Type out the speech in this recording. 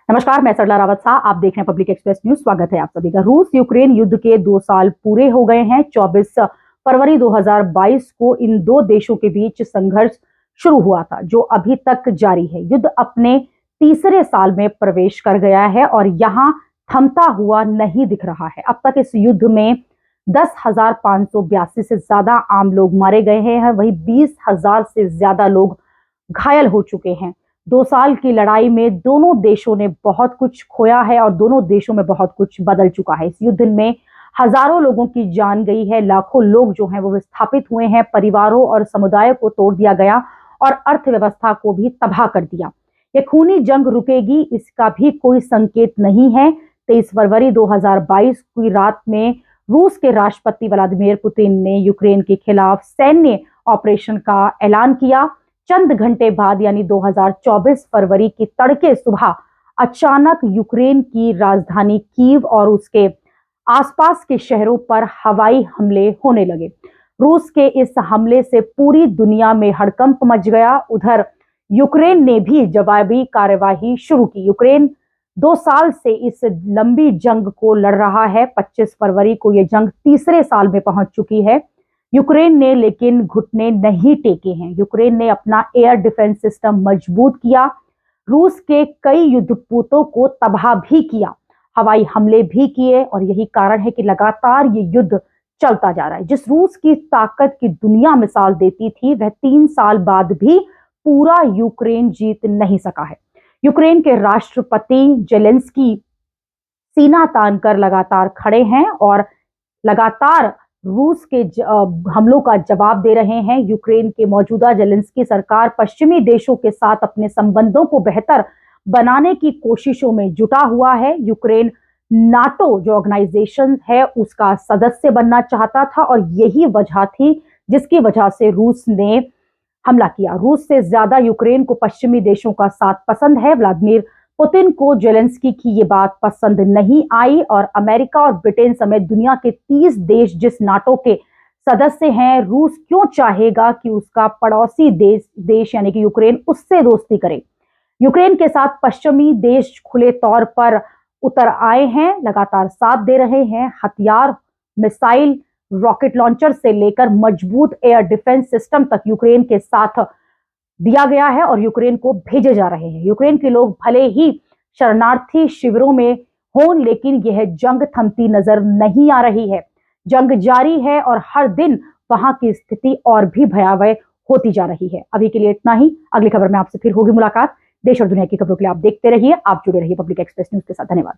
नमस्कार, मैं सरला रावत शाह, आप देख रहे हैं पब्लिक एक्सप्रेस न्यूज। स्वागत है आप सभी का। रूस यूक्रेन युद्ध के 2 साल पूरे हो गए हैं। 24 फरवरी 2022 को इन दो देशों के बीच संघर्ष शुरू हुआ था, जो अभी तक जारी है। युद्ध अपने तीसरे साल में प्रवेश कर गया है और यहाँ थमता हुआ नहीं दिख रहा है। अब तक इस युद्ध में 10,582 से ज्यादा आम लोग मारे गए हैं, वहीं 20,000 से ज्यादा लोग घायल हो चुके हैं। 2 साल की लड़ाई में दोनों देशों ने बहुत कुछ खोया है और दोनों देशों में बहुत कुछ बदल चुका है। इस युद्ध में हजारों लोगों की जान गई है, लाखों लोग जो हैं वो विस्थापित हुए हैं, परिवारों और समुदाय को तोड़ दिया गया और अर्थव्यवस्था को भी तबाह कर दिया। ये खूनी जंग रुकेगी, इसका भी कोई संकेत नहीं है। 23 फरवरी 2022 की रात में रूस के राष्ट्रपति व्लादिमीर पुतिन ने यूक्रेन के खिलाफ सैन्य ऑपरेशन का ऐलान किया। चंद घंटे बाद यानी 2024 फरवरी की तड़के सुबह अचानक यूक्रेन की राजधानी कीव और उसके आसपास के शहरों पर हवाई हमले होने लगे। रूस के इस हमले से पूरी दुनिया में हड़कंप मच गया। उधर यूक्रेन ने भी जवाबी कार्यवाही शुरू की। यूक्रेन 2 साल से इस लंबी जंग को लड़ रहा है। 25 फरवरी को यह जंग तीसरे साल में पहुंच चुकी है। यूक्रेन ने लेकिन घुटने नहीं टेके हैं। यूक्रेन ने अपना एयर डिफेंस सिस्टम मजबूत किया, रूस के कई युद्धपोतों को तबाह भी किया, हवाई हमले भी किए और यही कारण है कि लगातार ये युद्ध चलता जा रहा है। जिस रूस की ताकत की दुनिया मिसाल देती थी, वह 3 साल बाद भी पूरा यूक्रेन जीत नहीं सका है। यूक्रेन के राष्ट्रपति जेलेंस्की सीना तान कर लगातार खड़े हैं और लगातार रूस के हमलों का जवाब दे रहे हैं। यूक्रेन के मौजूदा जेलेंस्की सरकार पश्चिमी देशों के साथ अपने संबंधों को बेहतर बनाने की कोशिशों में जुटा हुआ है। यूक्रेन नाटो जो ऑर्गेनाइजेशन है उसका सदस्य बनना चाहता था और यही वजह थी जिसकी वजह से रूस ने हमला किया। रूस से ज्यादा यूक्रेन को पश्चिमी देशों का साथ पसंद है। व्लादिमीर पुतिन को जेलेंस्की की ये बात पसंद नहीं आई और अमेरिका और ब्रिटेन समेत दुनिया के 30 देश जिस नाटो के सदस्य हैं, रूस क्यों चाहेगा कि उसका पड़ोसी देश यानी कि यूक्रेन उससे दोस्ती करे। यूक्रेन के साथ पश्चिमी देश खुले तौर पर उतर आए हैं, लगातार साथ दे रहे हैं। हथियार, मिसाइल, रॉकेट लॉन्चर से लेकर मजबूत एयर डिफेंस सिस्टम तक यूक्रेन के साथ दिया गया है और यूक्रेन को भेजे जा रहे हैं। यूक्रेन के लोग भले ही शरणार्थी शिविरों में हों, लेकिन यह जंग थमती नजर नहीं आ रही है। जंग जारी है और हर दिन वहां की स्थिति और भी भयावह होती जा रही है। अभी के लिए इतना ही। अगली खबर में आपसे फिर होगी मुलाकात। देश और दुनिया की खबरों के लिए आप देखते रहिए, आप जुड़े रहिए पब्लिक एक्सप्रेस न्यूज के साथ। धन्यवाद।